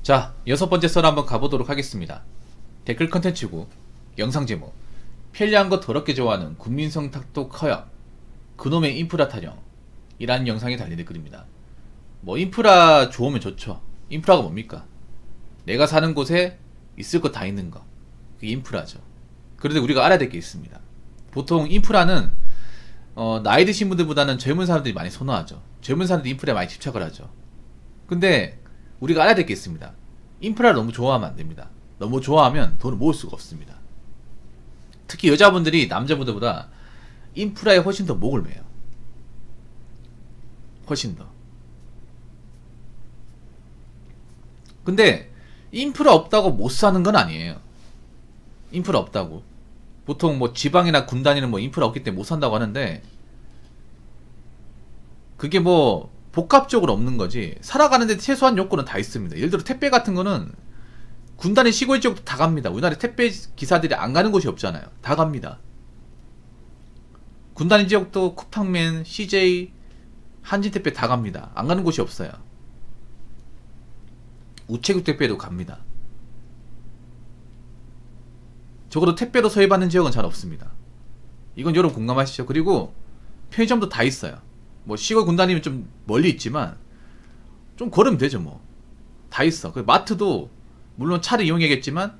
자, 6번째 썰 한번 가보도록 하겠습니다. 댓글 컨텐츠고 영상 제목, 편리한 거 더럽게 좋아하는 국민성 탁도 커요, 그놈의 인프라 타령 이라는 영상에 달린 댓글입니다. 뭐 인프라 좋으면 좋죠. 인프라가 뭡니까? 내가 사는 곳에 있을 거 다 있는 거, 그게 인프라죠. 그런데 우리가 알아야 될 게 있습니다. 보통 인프라는 나이 드신 분들보다는 젊은 사람들이 많이 선호하죠. 젊은 사람들이 인프라에 많이 집착을 하죠. 근데 우리가 알아야 될 게 있습니다. 인프라를 너무 좋아하면 안 됩니다. 너무 좋아하면 돈을 모을 수가 없습니다. 특히 여자분들이 남자분들보다 인프라에 훨씬 더 목을 매요. 훨씬 더. 근데 인프라 없다고 못 사는 건 아니에요. 인프라 없다고. 보통 뭐 지방이나 군 단위는 뭐 인프라 없기 때문에 못 산다고 하는데, 그게 뭐 복합적으로 없는 거지, 살아가는데 최소한 요건은 다 있습니다. 예를 들어 택배 같은 거는 군 단위 시골 지역도 다 갑니다. 우리나라에 택배 기사들이 안 가는 곳이 없잖아요. 다 갑니다. 군 단위 지역도 쿠팡맨, CJ, 한진택배 다 갑니다. 안 가는 곳이 없어요. 우체국 택배도 갑니다. 적어도 택배로 서해받는 지역은 잘 없습니다. 이건 여러분 공감하시죠? 그리고 편의점도 다 있어요. 뭐 시골 군단이면 좀 멀리 있지만 좀 걸으면 되죠. 뭐 다 있어. 마트도 물론 차를 이용해야겠지만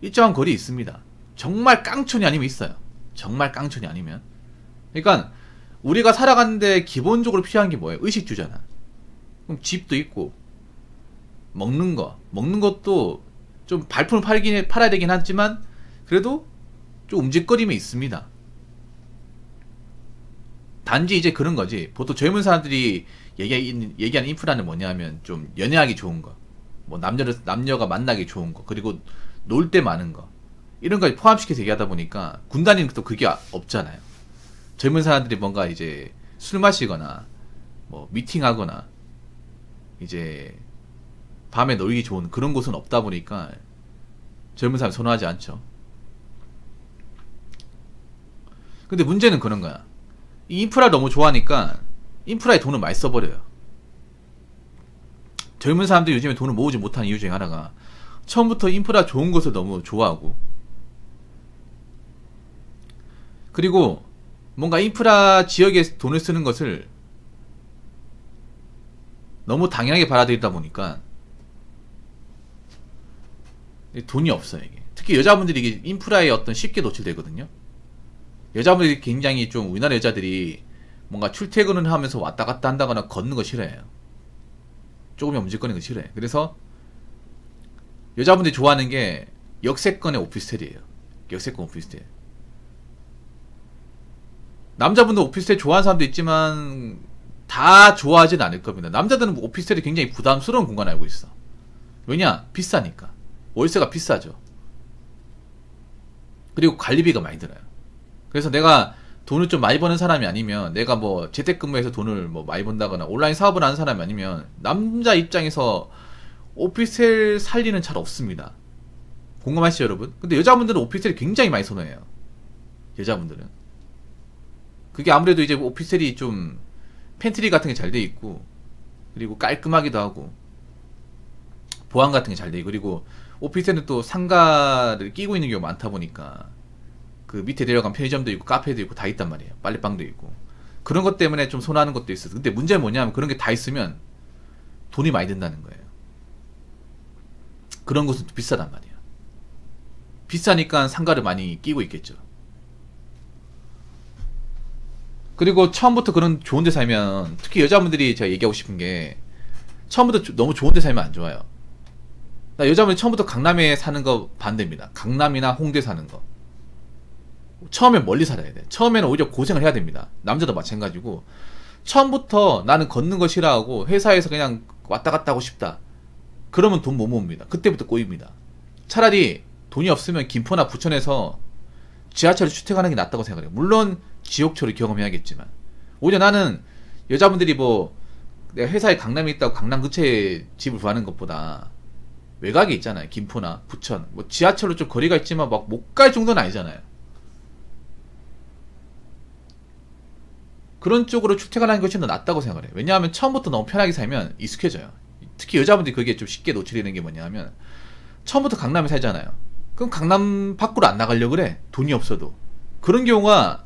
일정한 거리 있습니다. 정말 깡촌이 아니면 있어요. 정말 깡촌이 아니면. 그러니까 우리가 살아가는데 기본적으로 필요한 게 뭐예요? 의식주잖아. 그럼 집도 있고, 먹는 것도 좀 발품을 팔아야 되긴 하지만 그래도 좀 움직거림이 있습니다. 단지 이제 그런 거지. 보통 젊은 사람들이 얘기하는 인프라는 뭐냐면 좀 연애하기 좋은 거, 뭐 남녀가 만나기 좋은 거, 그리고 놀 때 많은 거, 이런 거 포함시켜서 얘기하다 보니까 군단위는 또 그게 없잖아요. 젊은 사람들이 뭔가 이제 술 마시거나 뭐 미팅하거나 이제 밤에 놀기 좋은 그런 곳은 없다 보니까 젊은 사람이 선호하지 않죠. 근데 문제는 그런 거야. 이 인프라를 너무 좋아하니까 인프라에 돈을 많이 써버려요. 젊은 사람들이 요즘에 돈을 모으지 못하는 이유 중에 하나가 처음부터 인프라 좋은 것을 너무 좋아하고, 그리고 뭔가 인프라 지역에 돈을 쓰는 것을 너무 당연하게 받아들이다 보니까 돈이 없어요. 이게 특히 여자분들이 이게 인프라에 어떤 쉽게 노출되거든요. 여자분들이 굉장히 좀, 우리나라 여자들이 뭔가 출퇴근을 하면서 왔다 갔다 한다거나 걷는 거 싫어해요. 조금이 움직거리는 거 싫어해요. 그래서 여자분들이 좋아하는 게 역세권의 오피스텔이에요. 역세권 오피스텔. 남자분도 오피스텔 좋아하는 사람도 있지만 다 좋아하진 않을 겁니다. 남자들은 오피스텔이 굉장히 부담스러운 공간 알고 있어. 왜냐? 비싸니까. 월세가 비싸죠. 그리고 관리비가 많이 들어요. 그래서 내가 돈을 좀 많이 버는 사람이 아니면, 내가 뭐 재택근무해서 돈을 뭐 많이 번다거나 온라인 사업을 하는 사람이 아니면 남자 입장에서 오피스텔 살 일은 잘 없습니다. 공감하시죠 여러분? 근데 여자분들은 오피스텔을 굉장히 많이 선호해요. 여자분들은. 그게 아무래도 이제 오피스텔이 좀 팬트리 같은 게 잘 돼 있고, 그리고 깔끔하기도 하고, 보안 같은 게 잘 돼 있고, 그리고 오피스텔은 또 상가를 끼고 있는 경우가 많다 보니까 그 밑에 내려가면 편의점도 있고 카페도 있고 다 있단 말이에요. 빨래방도 있고. 그런 것 때문에 좀 선호하는 것도 있어요. 근데 문제는 뭐냐면 그런 게 다 있으면 돈이 많이 든다는 거예요. 그런 곳은 또 비싸단 말이에요. 비싸니까 상가를 많이 끼고 있겠죠. 그리고 처음부터 그런 좋은 데 살면, 특히 여자분들이 제가 얘기하고 싶은 게, 처음부터 너무 좋은 데 살면 안 좋아요. 나 여자분이 처음부터 강남에 사는 거 반대입니다. 강남이나 홍대 사는 거. 처음엔 멀리 살아야 돼. 처음에는 오히려 고생을 해야 됩니다. 남자도 마찬가지고. 처음부터 나는 걷는 거 싫어하고 회사에서 그냥 왔다 갔다 하고 싶다, 그러면 돈 못 모읍니다. 그때부터 꼬입니다. 차라리 돈이 없으면 김포나 부천에서 지하철에 출퇴근하는 게 낫다고 생각해요. 물론 지옥철을 경험해야겠지만. 오히려 나는 여자분들이 뭐 내가 회사에 강남에 있다고 강남 근처에 집을 구하는 것보다 외곽에 있잖아요. 김포나 부천, 뭐 지하철로 좀 거리가 있지만 막 못 갈 정도는 아니잖아요. 그런 쪽으로 출퇴근하는 것이 더 낫다고 생각해요. 왜냐하면 처음부터 너무 편하게 살면 익숙해져요. 특히 여자분들이 그게 좀 쉽게 노출이 되는 게 뭐냐면 처음부터 강남에 살잖아요. 그럼 강남 밖으로 안 나가려고 그래. 돈이 없어도. 그런 경우가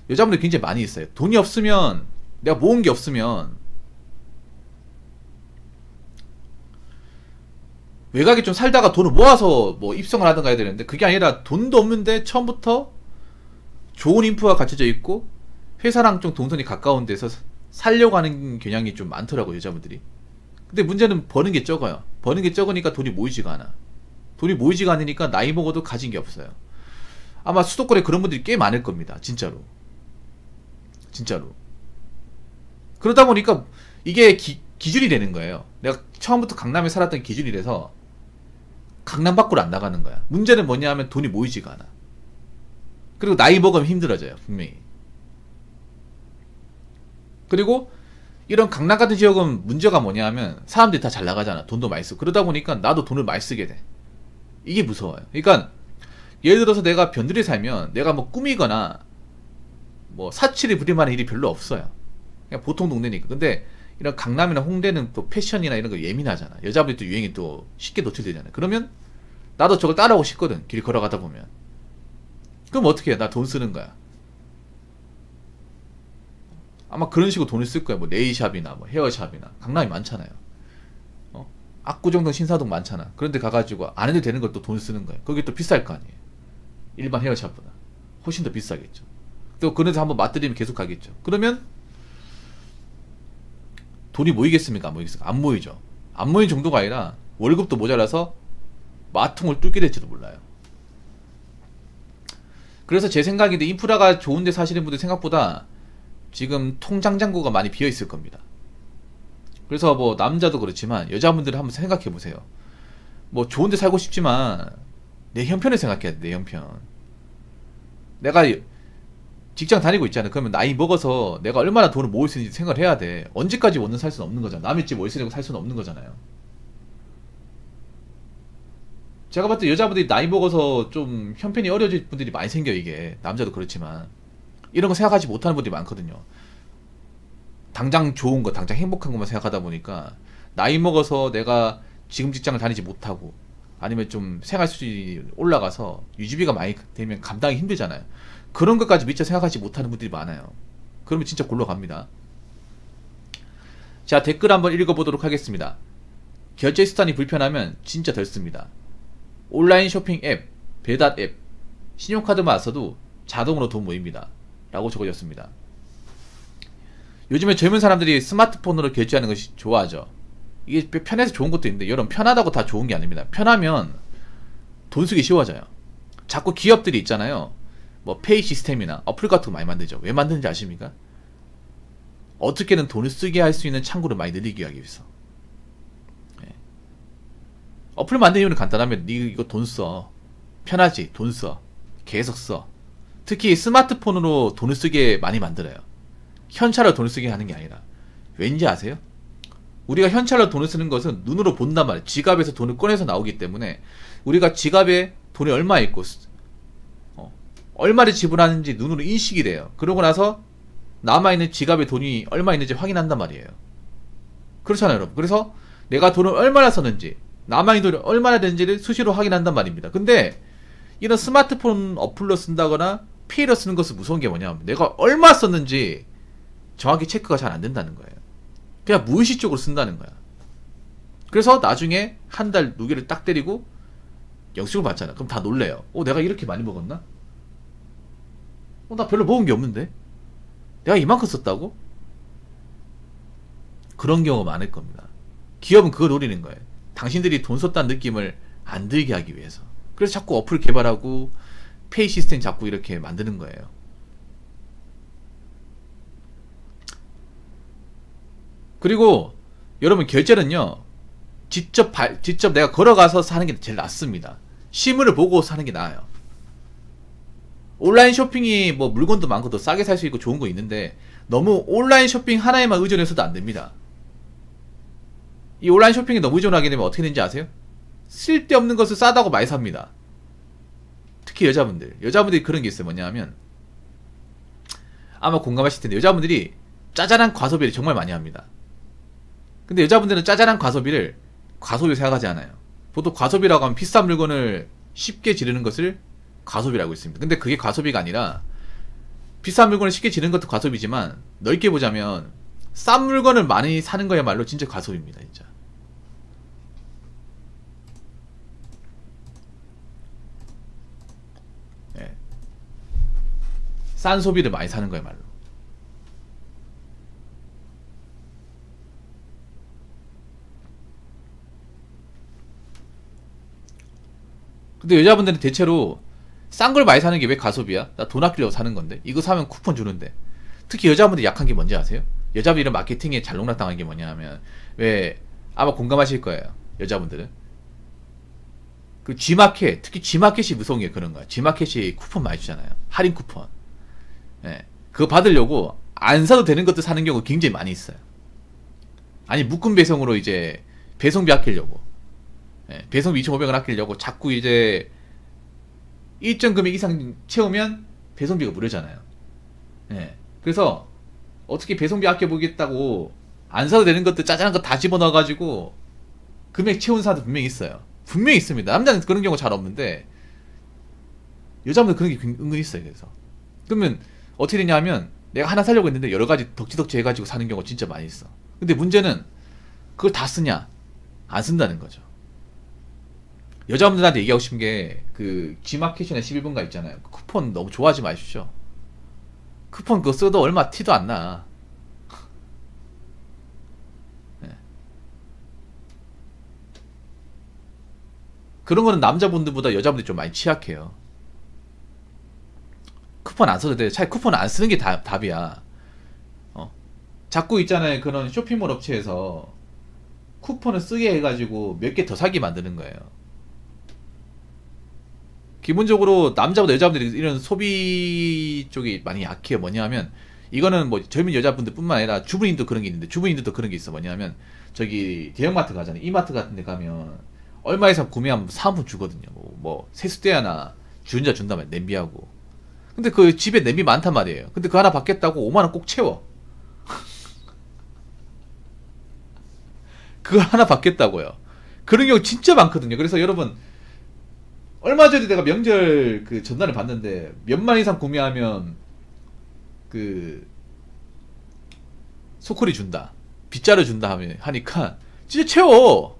여자분들 굉장히 많이 있어요. 돈이 없으면, 내가 모은 게 없으면 외곽에 좀 살다가 돈을 모아서 뭐 입성을 하든가 해야 되는데, 그게 아니라 돈도 없는데 처음부터 좋은 인프가 갖춰져 있고 회사랑 좀 동선이 가까운 데서 살려고 하는 경향이 좀 많더라고요, 여자분들이. 근데 문제는 버는 게 적어요. 버는 게 적으니까 돈이 모이지가 않아. 돈이 모이지가 않으니까 나이 먹어도 가진 게 없어요. 아마 수도권에 그런 분들이 꽤 많을 겁니다. 진짜로. 진짜로. 그러다 보니까 이게 기준이 되는 거예요. 내가 처음부터 강남에 살았던 기준이 돼서 강남 밖으로 안 나가는 거야. 문제는 뭐냐 하면 돈이 모이지가 않아. 그리고 나이 먹으면 힘들어져요, 분명히. 그리고 이런 강남 같은 지역은 문제가 뭐냐 하면 사람들이 다 잘 나가잖아. 돈도 많이 쓰고. 그러다 보니까 나도 돈을 많이 쓰게 돼. 이게 무서워요. 그러니까 예를 들어서 내가 변두리에 살면 내가 뭐 꾸미거나 뭐 사치를 부릴 만한 일이 별로 없어요. 그냥 보통 동네니까. 근데 이런 강남이나 홍대는 또 패션이나 이런 거 예민하잖아. 여자분들이 또 유행이 또 쉽게 노출되잖아요. 그러면 나도 저걸 따라오고 싶거든. 길 걸어가다 보면. 그럼 어떻게 해? 나 돈 쓰는 거야. 아마 그런 식으로 돈을 쓸 거야. 뭐 네일샵이나 뭐 헤어샵이나. 강남이 많잖아요. 압구정동 신사동 많잖아. 그런데 가가지고 안 해도 되는 걸 또 돈을 쓰는 거야. 거기 또 비쌀 거 아니에요. 일반 헤어샵보다 훨씬 더 비싸겠죠. 또 그런 데서 한번 맛들이면 계속 가겠죠. 그러면 돈이 모이겠습니까? 안 모이겠습니까? 안 모이죠. 안 모인 정도가 아니라 월급도 모자라서 마통을 뚫게 될지도 몰라요. 그래서 제 생각인데 인프라가 좋은데 사시는 분들 생각보다 지금 통장 잔고가 많이 비어 있을 겁니다. 그래서 뭐 남자도 그렇지만 여자분들은 한번 생각해 보세요. 뭐 좋은데 살고 싶지만 내 형편을 생각해야 돼. 내 형편. 내가 직장 다니고 있잖아. 그러면 나이 먹어서 내가 얼마나 돈을 모을 수 있는지 생각을 해야 돼. 언제까지 원룸 살 수는 없는 거잖아. 남의 집 월세 내고 살 수는 없는 거잖아요. 제가 봤을 때 여자분들이 나이 먹어서 좀 형편이 어려질 분들이 많이 생겨요. 이게 남자도 그렇지만 이런 거 생각하지 못하는 분들이 많거든요. 당장 좋은 거, 당장 행복한 것만 생각하다 보니까 나이 먹어서 내가 지금 직장을 다니지 못하고 아니면 좀 생활 수준이 올라가서 유지비가 많이 되면 감당이 힘들잖아요. 그런 것까지 미처 생각하지 못하는 분들이 많아요. 그러면 진짜 골로 갑니다. 자, 댓글 한번 읽어보도록 하겠습니다. 결제 수단이 불편하면 진짜 덜 씁니다. 온라인 쇼핑 앱, 배달 앱, 신용카드만 써도 자동으로 돈 모입니다. 라고 적어졌습니다. 요즘에 젊은 사람들이 스마트폰으로 결제하는 것이 좋아하죠. 이게 편해서 좋은 것도 있는데 여러분, 편하다고 다 좋은 게 아닙니다. 편하면 돈 쓰기 쉬워져요. 자꾸 기업들이 있잖아요. 뭐 페이 시스템이나 어플 같은 거 많이 만들죠. 왜 만드는지 아십니까? 어떻게든 돈을 쓰게 할 수 있는 창구를 많이 늘리기 위해서. 네. 어플 만드는 이유는 간단하면 니 이거 돈 써. 편하지? 돈 써. 계속 써. 특히 스마트폰으로 돈을 쓰게 많이 만들어요. 현찰로 돈을 쓰게 하는 게 아니라. 왠지 아세요? 우리가 현찰로 돈을 쓰는 것은 눈으로 본단 말이에요. 지갑에서 돈을 꺼내서 나오기 때문에 우리가 지갑에 돈이 얼마 있고 얼마를 지불하는지 눈으로 인식이 돼요. 그러고 나서 남아있는 지갑에 돈이 얼마 있는지 확인한단 말이에요. 그렇잖아요, 여러분. 그래서 내가 돈을 얼마나 썼는지, 남아있는 돈이 얼마나 되는지를 수시로 확인한단 말입니다. 근데 이런 스마트폰 어플로 쓴다거나 페이로 쓰는 것은 무서운 게 뭐냐면 내가 얼마 썼는지 정확히 체크가 잘 안 된다는 거예요. 그냥 무의식적으로 쓴다는 거야. 그래서 나중에 한 달 누계를 딱 때리고 영수증을 받잖아. 그럼 다 놀래요. 내가 이렇게 많이 먹었나? 나 별로 먹은 게 없는데? 내가 이만큼 썼다고? 그런 경우가 많을 겁니다. 기업은 그걸 노리는 거예요. 당신들이 돈 썼다는 느낌을 안 들게 하기 위해서. 그래서 자꾸 어플 개발하고 페이 시스템 자꾸 이렇게 만드는 거예요. 그리고 여러분, 결제는요, 직접 내가 걸어가서 사는 게 제일 낫습니다. 실물을 보고 사는 게 나아요. 온라인 쇼핑이 뭐 물건도 많고 더 싸게 살 수 있고 좋은 거 있는데 너무 온라인 쇼핑 하나에만 의존해서도 안 됩니다. 이 온라인 쇼핑에 너무 의존하게 되면 어떻게 되는지 아세요? 쓸데없는 것을 싸다고 많이 삽니다. 특히 여자분들이 그런 게 있어요. 뭐냐면 아마 공감하실 텐데 여자분들이 짜잘한 과소비를 정말 많이 합니다. 근데 여자분들은 짜잘한 과소비를 과소비로 생각하지 않아요. 보통 과소비라고 하면 비싼 물건을 쉽게 지르는 것을 과소비라고 있습니다. 근데 그게 과소비가 아니라 비싼 물건을 쉽게 지르는 것도 과소비지만 넓게 보자면 싼 물건을 많이 사는 거야말로 진짜 과소비입니다. 진짜. 네. 싼 소비를 많이 사는 거야말로. 근데 여자분들은 대체로 싼 걸 많이 사는 게 왜 가소비야? 나 돈 아끼려고 사는 건데. 이거 사면 쿠폰 주는데. 특히 여자분들이 약한 게 뭔지 아세요? 여자분들이 마케팅에 잘 농락당한 게 뭐냐 하면, 왜, 아마 공감하실 거예요. 여자분들은. 그 G마켓, 특히 G마켓이 무서운 게 그런 거야. G마켓이 쿠폰 많이 주잖아요. 할인 쿠폰. 예. 그거 받으려고 안 사도 되는 것도 사는 경우 굉장히 많이 있어요. 아니, 묶음 배송으로 이제 배송비 아끼려고. 예. 배송비 2,500원 아끼려고 자꾸 이제 일정 금액 이상 채우면 배송비가 무료잖아요. 예. 그래서 어떻게 배송비 아껴보겠다고 안 사도 되는 것들 짜잘한 거 다 집어넣어가지고 금액 채운 사람도 분명히 있어요. 분명히 있습니다. 남자는 그런 경우 잘 없는데 여자분들 그런 게 은근히 있어요. 그래서 그러면 어떻게 되냐 하면 내가 하나 사려고 했는데 여러 가지 덕지덕지 해가지고 사는 경우가 진짜 많이 있어. 근데 문제는 그걸 다 쓰냐? 안 쓴다는 거죠. 여자분들한테 얘기하고 싶은 게 그 G마켓이나 11분가 있잖아요. 그 쿠폰 너무 좋아하지 마십시오. 쿠폰 그거 써도 얼마 티도 안 나. 네. 그런 거는 남자분들보다 여자분들이 좀 많이 취약해요. 쿠폰 안 써도 돼. 차라리 쿠폰 안 쓰는 게 답이야. 자꾸 있잖아요. 그런 쇼핑몰 업체에서 쿠폰을 쓰게 해가지고 몇 개 더 사게 만드는 거예요. 기본적으로 남자보다 여자분들이 이런 소비 쪽이 많이 약해요. 뭐냐 하면 이거는 뭐 젊은 여자분들 뿐만 아니라 주부님도 그런 게 있는데 주부님들도 그런 게 있어. 뭐냐 하면 저기 대형마트 가잖아요. 이마트 같은 데 가면 얼마 이상 구매하면 사은품 주거든요. 뭐 세숫대야나 주전자 준다면 냄비하고. 근데 그 집에 냄비 많단 말이에요. 근데 그거 하나 받겠다고 5만원 꼭 채워. 그걸 하나 받겠다고요. 그런 경우 진짜 많거든요. 그래서 여러분 얼마 전에 내가 명절 그 전단을 봤는데 몇만 이상 구매하면 그 소콜이 준다, 빗자루 준다 하니까 진짜 채워.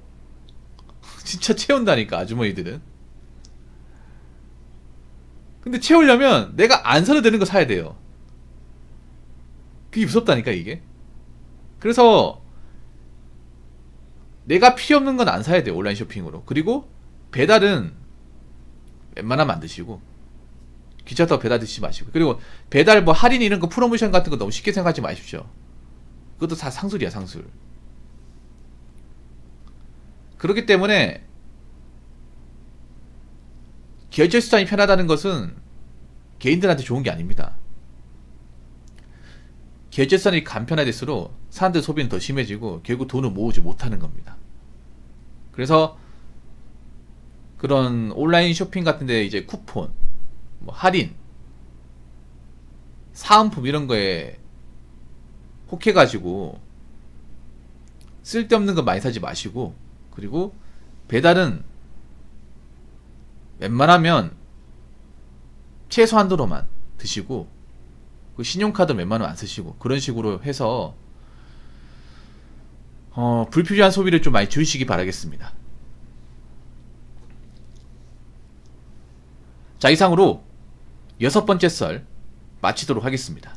진짜 채운다니까 아주머니들은. 근데 채우려면 내가 안 사도 되는 거 사야 돼요. 그게 무섭다니까 이게. 그래서 내가 필요 없는 건 안 사야 돼요. 온라인 쇼핑으로. 그리고 배달은 웬만하면 안 드시고 기차 타고 배달 드시지 마시고. 그리고 배달 뭐 할인 이런 거 프로모션 같은 거 너무 쉽게 생각하지 마십시오. 그것도 다 상술이야 상술. 그렇기 때문에 결제 수단이 편하다는 것은 개인들한테 좋은 게 아닙니다. 결제 수단이 간편화될수록 사람들 소비는 더 심해지고 결국 돈을 모으지 못하는 겁니다. 그래서 그런 온라인 쇼핑 같은데 이제 쿠폰, 뭐 할인, 사은품 이런 거에 혹해가지고 쓸데없는 거 많이 사지 마시고, 그리고 배달은 웬만하면 최소한도로만 드시고, 그 신용카드 웬만하면 안 쓰시고, 그런 식으로 해서 불필요한 소비를 좀 많이 줄이시기 바라겠습니다. 자, 이상으로 6번째 썰 마치도록 하겠습니다.